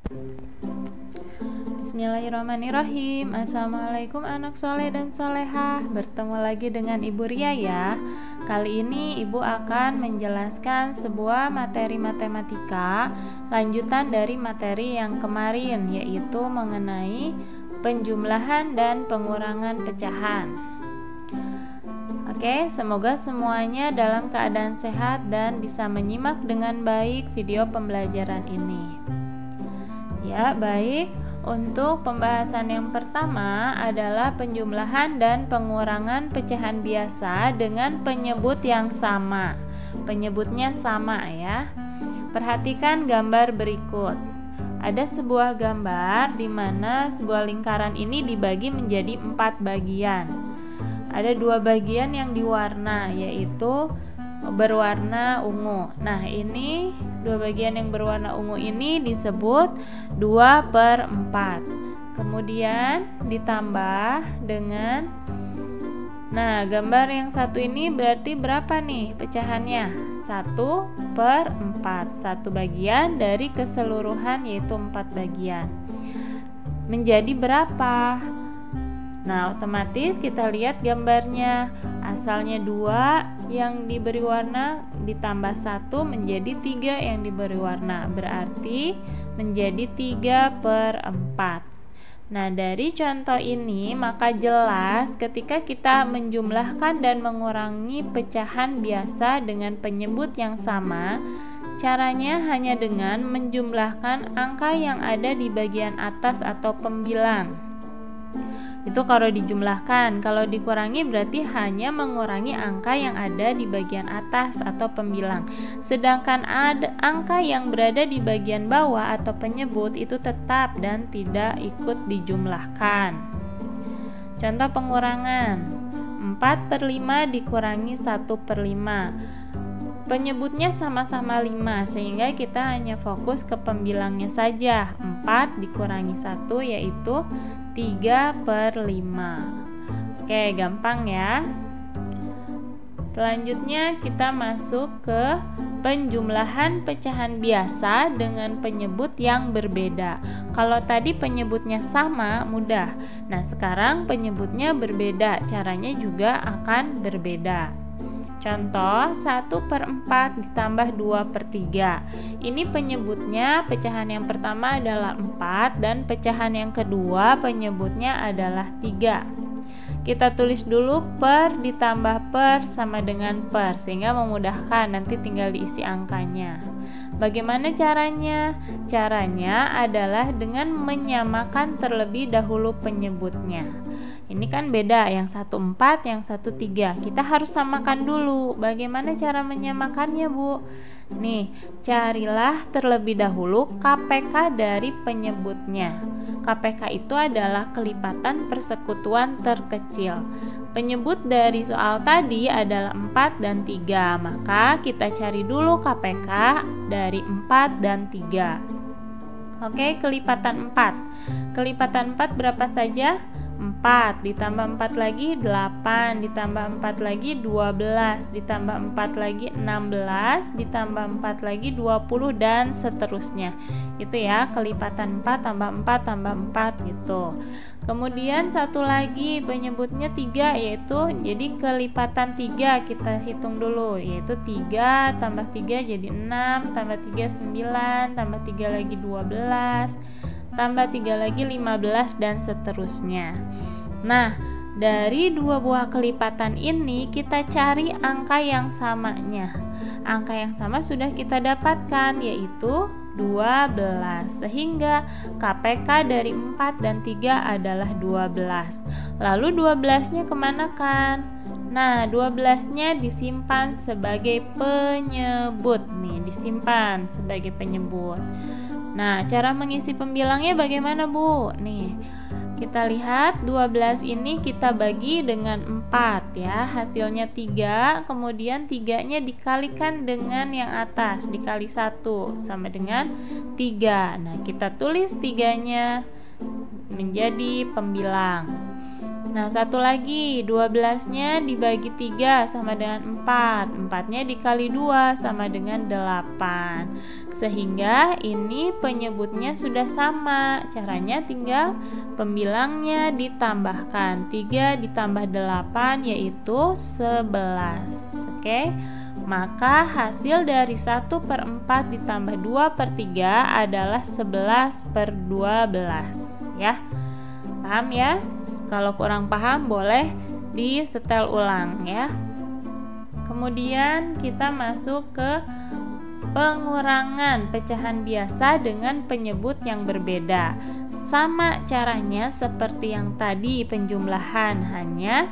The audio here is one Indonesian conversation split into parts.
Bismillahirrahmanirrahim. Assalamualaikum anak soleh dan solehah. Bertemu lagi dengan Ibu Ria ya. Kali ini Ibu akan menjelaskan sebuah materi matematika lanjutan dari materi yang kemarin, yaitu mengenai penjumlahan dan pengurangan pecahan. Oke, semoga semuanya dalam keadaan sehat dan bisa menyimak dengan baik video pembelajaran ini. Ya, baik. Untuk pembahasan yang pertama adalah penjumlahan dan pengurangan pecahan biasa dengan penyebut yang sama. Penyebutnya sama ya. Perhatikan gambar berikut. Ada sebuah gambar di mana sebuah lingkaran ini dibagi menjadi 4 bagian. Ada 2 bagian yang diwarna, yaitu berwarna ungu. Nah, ini 2 bagian yang berwarna ungu ini disebut 2/4. Kemudian ditambah dengan, nah, gambar yang satu ini berarti berapa nih pecahannya? 1/4. Satu bagian dari keseluruhan, yaitu 4 bagian. Menjadi berapa? Nah, otomatis kita lihat gambarnya. Asalnya 2 yang diberi warna ditambah 1 menjadi 3 yang diberi warna. Berarti menjadi 3/4. Nah, dari contoh ini maka jelas ketika kita menjumlahkan dan mengurangi pecahan biasa dengan penyebut yang sama, caranya hanya dengan menjumlahkan angka yang ada di bagian atas atau pembilang. Itu kalau dijumlahkan. Kalau dikurangi berarti hanya mengurangi angka yang ada di bagian atas atau pembilang. Sedangkan ada angka yang berada di bagian bawah atau penyebut itu tetap dan tidak ikut dijumlahkan. Contoh pengurangan. 4/5 dikurangi 1/5. Penyebutnya sama-sama 5, sehingga kita hanya fokus ke pembilangnya saja. 4 dikurangi 1 yaitu 3/5. Oke, gampang ya. Selanjutnya kita masuk ke penjumlahan pecahan biasa dengan penyebut yang berbeda. Kalau tadi penyebutnya sama, mudah. Nah, sekarang penyebutnya berbeda, caranya juga akan berbeda. Contoh 1/4 ditambah 2/3. Ini penyebutnya pecahan yang pertama adalah 4 dan pecahan yang kedua penyebutnya adalah 3. Kita tulis dulu per ditambah per sama dengan per, sehingga memudahkan, nanti tinggal diisi angkanya. Bagaimana caranya? Caranya adalah dengan menyamakan terlebih dahulu penyebutnya. Ini kan beda, yang 1/4, yang 1/3. Kita harus samakan dulu. Bagaimana cara menyamakannya, Bu? Nih, carilah terlebih dahulu KPK dari penyebutnya. KPK itu adalah kelipatan persekutuan terkecil. Penyebut dari soal tadi adalah 4 dan 3. Maka kita cari dulu KPK dari 4 dan 3. Oke, kelipatan 4. Kelipatan 4 berapa saja? 4 ditambah 4 lagi 8, ditambah 4 lagi 12, ditambah 4 lagi 16, ditambah 4 lagi 20, dan seterusnya. Itu ya, kelipatan 4 tambah 4 tambah 4 gitu. Kemudian satu lagi penyebutnya 3, yaitu jadi kelipatan 3 kita hitung dulu, yaitu 3 tambah 3 jadi 6, tambah 3 9, tambah 3 lagi 12, tambah 3 lagi 15, dan seterusnya. Nah, dari 2 buah kelipatan ini kita cari angka yang samanya. Angka yang sama sudah kita dapatkan, yaitu 12. Sehingga KPK dari 4 dan 3 adalah 12. Lalu 12-nya kemana kan? Nah, 12-nya disimpan sebagai penyebut nih, disimpan sebagai penyebut. Nah, cara mengisi pembilangnya bagaimana, Bu? Nih, kita lihat 12 ini kita bagi dengan 4 ya. Hasilnya 3, kemudian 3-nya dikalikan dengan yang atas, dikali 1 sama dengan 3. Nah, kita tulis 3-nya menjadi pembilang. Nah, satu lagi, 12-nya dibagi 3 sama dengan 4. 4-nya dikali 2 sama dengan 8. Sehingga ini penyebutnya sudah sama. Caranya tinggal pembilangnya ditambahkan. 3 ditambah 8 yaitu 11. Oke. Maka hasil dari 1/4 ditambah 2/3 adalah 11/12 ya. Paham ya? Kalau kurang paham boleh disetel ulang ya. Kemudian kita masuk ke pengurangan pecahan biasa dengan penyebut yang berbeda. Sama caranya seperti yang tadi penjumlahan, hanya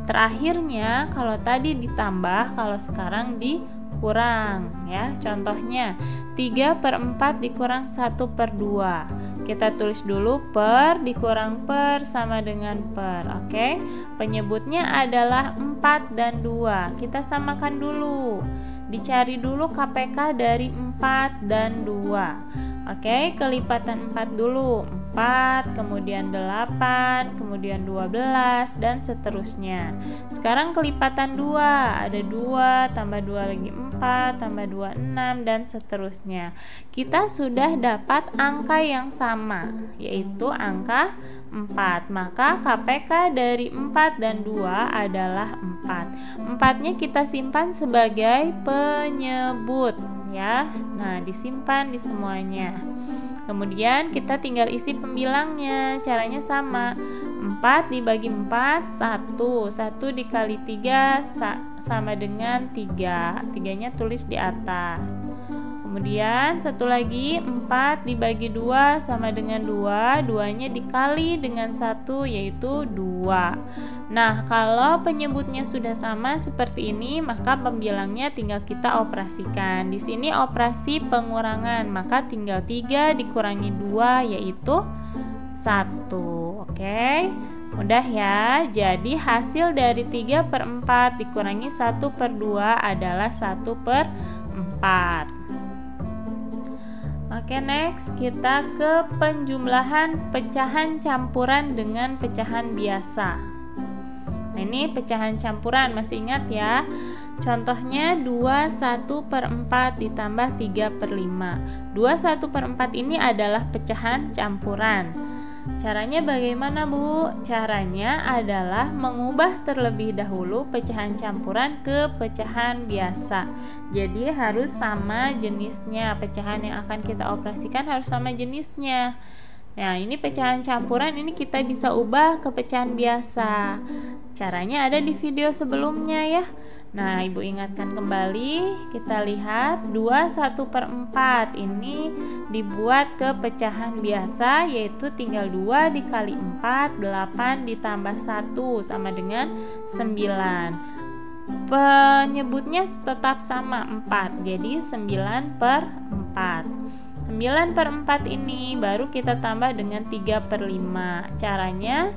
terakhirnya kalau tadi ditambah, kalau sekarang dikurang ya. Contohnya 3/4 dikurang 1/2. Kita tulis dulu per dikurang per sama dengan per. Oke. Penyebutnya adalah 4 dan 2. Kita samakan dulu. Dicari dulu KPK dari 4 dan 2. Oke, kelipatan 4 dulu. 4, kemudian 8, kemudian 12 dan seterusnya. Sekarang kelipatan 2. Ada 2 tambah 2 lagi 4 tambah 2 6 dan seterusnya. Kita sudah dapat angka yang sama, yaitu angka 4. Maka KPK dari 4 dan 2 adalah 4. 4-nya kita simpan sebagai penyebut ya. Nah, disimpan di semuanya. Kemudian kita tinggal isi pembilangnya. Caranya sama. 4 dibagi 4 1. 1 dikali 3 sama dengan 3. 3-nya tulis di atas. Kemudian satu lagi, 4 dibagi 2 sama dengan 2. 2-nya dikali dengan 1 yaitu 2. Nah, kalau penyebutnya sudah sama seperti ini, maka pembilangnya tinggal kita operasikan. Di sini operasi pengurangan, maka tinggal 3 dikurangi 2 yaitu 1. Oke. Mudah ya. Jadi hasil dari 3/4 dikurangi 1/2 adalah 1/4. Oke, next kita ke penjumlahan pecahan campuran dengan pecahan biasa. Nah, ini pecahan campuran, masih ingat ya? Contohnya 2/1/4 ditambah 3/5. 2/1/4 ini adalah pecahan campuran. Caranya bagaimana, Bu? Caranya adalah mengubah terlebih dahulu pecahan campuran ke pecahan biasa. Jadi harus sama jenisnya. Pecahan yang akan kita operasikan harus sama jenisnya. Nah, ini pecahan campuran, ini kita bisa ubah ke pecahan biasa. Caranya ada di video sebelumnya ya. Nah, Ibu ingatkan kembali, kita lihat 2/1/4 ini dibuat ke pecahan biasa, yaitu tinggal 2 dikali 4, 8 ditambah 1 sama dengan 9. Penyebutnya tetap sama 4, jadi 9/4. 9/4 ini baru kita tambah dengan 3/5. Caranya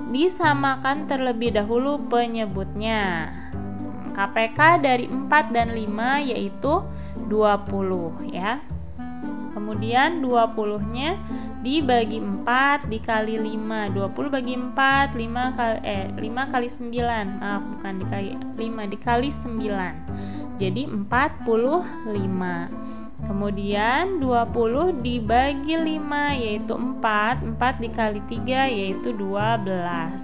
disamakan terlebih dahulu penyebutnya. KPK dari 4 dan 5 yaitu 20 ya. Kemudian 20-nya dibagi 4 dikali 5. 20 bagi 4 5 kali 9. Maaf, bukan dikali 5, dikali 9. Jadi 45. Kemudian 20 dibagi 5 yaitu 4. 4 dikali 3 yaitu 12.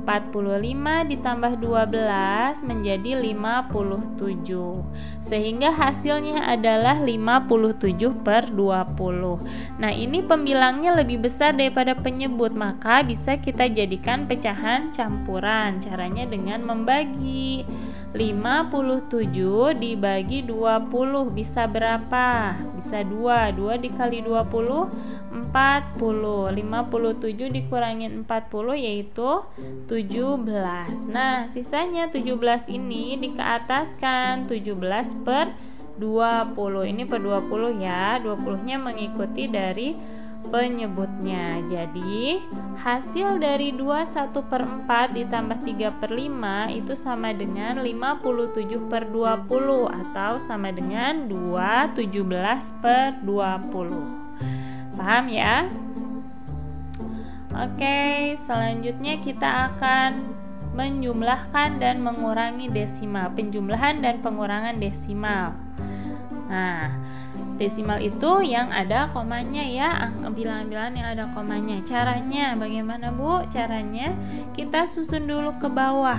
45 ditambah 12 menjadi 57. Sehingga hasilnya adalah 57/20. Nah, ini pembilangnya lebih besar daripada penyebut, maka bisa kita jadikan pecahan campuran. Caranya dengan membagi. 57 dibagi 20 bisa berapa? Bisa 2. 2 dikali 20 40. 57 dikurangi 40 yaitu 17. Nah, sisanya 17 ini dikeataskan 17/20. Ini per 20 ya. 20-nya mengikuti dari penyebutnya. Jadi, hasil dari 21/4 ditambah 3/5 itu sama dengan 57/20 atau sama dengan 2/17/20. Paham ya? Oke, selanjutnya kita akan menjumlahkan dan mengurangi desimal, penjumlahan dan pengurangan desimal. Nah, desimal itu yang ada komanya ya, bilangan-bilangan yang ada komanya. Caranya bagaimana Bu? Caranya kita susun dulu ke bawah,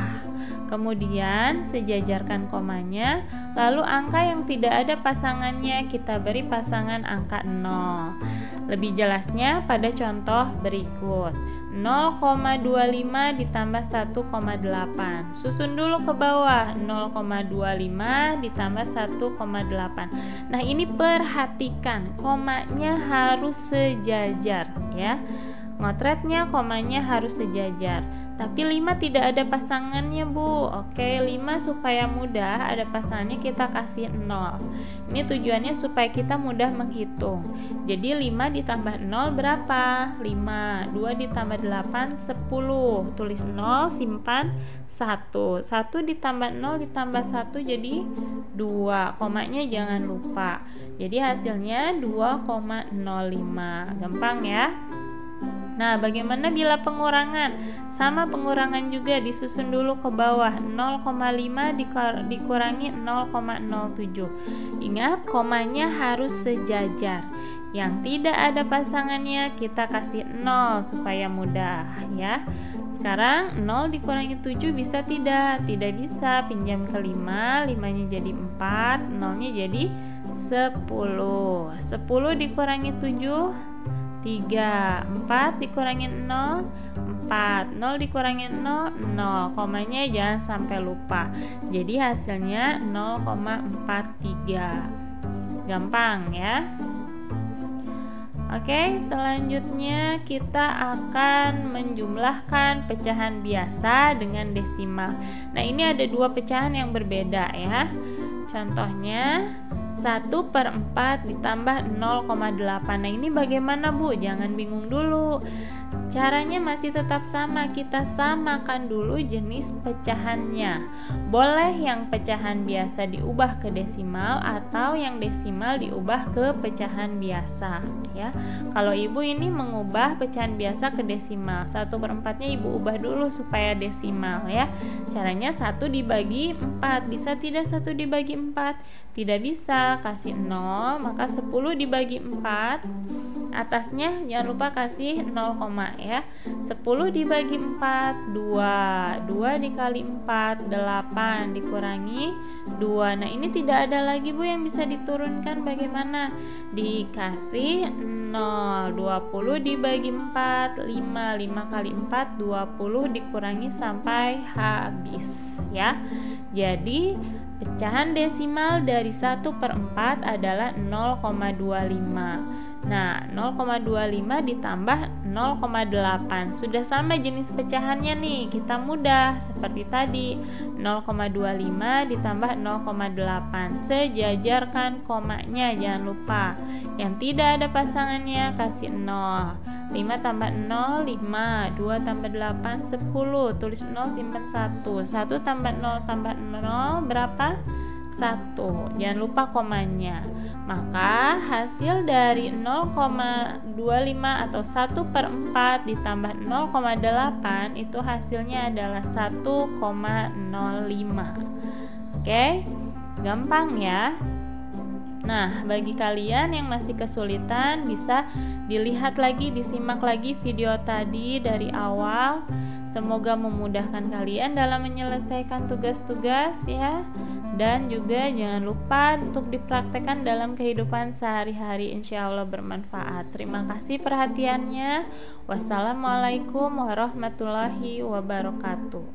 kemudian sejajarkan komanya, lalu angka yang tidak ada pasangannya kita beri pasangan angka 0. Lebih jelasnya pada contoh berikut. 0,25 ditambah 1,8. Susun dulu ke bawah. 0,25 ditambah 1,8. Nah, ini perhatikan, komanya harus sejajar ya. Ngotretnya komanya harus sejajar. Tapi 5 tidak ada pasangannya Bu. Oke, 5 supaya mudah ada pasangannya kita kasih 0. Ini tujuannya supaya kita mudah menghitung. Jadi 5 ditambah 0 berapa? 5. 2 ditambah 8 10. Tulis 0, simpan 1. 1 ditambah 0 ditambah 1 jadi 2. Komanya jangan lupa. Jadi hasilnya 2,05. Gampang ya. Nah, bagaimana bila pengurangan? Sama pengurangan juga, disusun dulu ke bawah. 0,5 dikurangi 0,07. Ingat, komanya harus sejajar. Yang tidak ada pasangannya kita kasih 0 supaya mudah ya. Sekarang 0 dikurangi 7 bisa tidak? Tidak bisa. Pinjam ke 5, 5-nya jadi 4, 0-nya jadi 10. 10 dikurangi 7 3, 4 dikurangi 0, 4, 0 dikurangi 0, 0, komanya jangan sampai lupa. Jadi hasilnya 0,43. Gampang ya. Oke, selanjutnya kita akan menjumlahkan pecahan biasa dengan desimal. Nah, ini ada dua pecahan yang berbeda ya. Contohnya 1/4 ditambah 0,8. Nah, ini bagaimana Bu? Jangan bingung dulu. Caranya masih tetap sama, kita samakan dulu jenis pecahannya. Boleh yang pecahan biasa diubah ke desimal atau yang desimal diubah ke pecahan biasa ya. Kalau Ibu ini mengubah pecahan biasa ke desimal, 1/4-nya Ibu ubah dulu supaya desimal ya. Caranya 1 dibagi 4. Bisa tidak 1 dibagi 4? Tidak bisa, kasih 0, maka 10 dibagi 4. Atasnya jangan lupa kasih 0, ya. 10 dibagi 4 2. 2 dikali 4 8 dikurangi 2. Nah, ini tidak ada lagi Bu yang bisa diturunkan. Bagaimana? Dikasih 0. 20 dibagi 4 5. 5 kali 4 20 dikurangi sampai habis ya. Jadi pecahan desimal dari 1/4 adalah 0,25. Nah, 0,25 ditambah 0,8. Sudah sama jenis pecahannya nih, kita mudah seperti tadi. 0,25 ditambah 0,8. Sejajarkan komanya, jangan lupa. Yang tidak ada pasangannya kasih 0. 5 tambah 0, 5. 2 tambah 8, 10. Tulis 0, simpan 1. 1 tambah 0 tambah 0 berapa? 1. Jangan lupa komanya. Maka hasil dari 0,25 atau 1/4 ditambah 0,8 itu hasilnya adalah 1,05. Oke, gampang ya. Nah, bagi kalian yang masih kesulitan bisa dilihat lagi, disimak lagi video tadi dari awal. Semoga memudahkan kalian dalam menyelesaikan tugas-tugas ya. Dan juga jangan lupa untuk dipraktekkan dalam kehidupan sehari-hari, insya Allah bermanfaat. Terima kasih perhatiannya. Wassalamualaikum warahmatullahi wabarakatuh.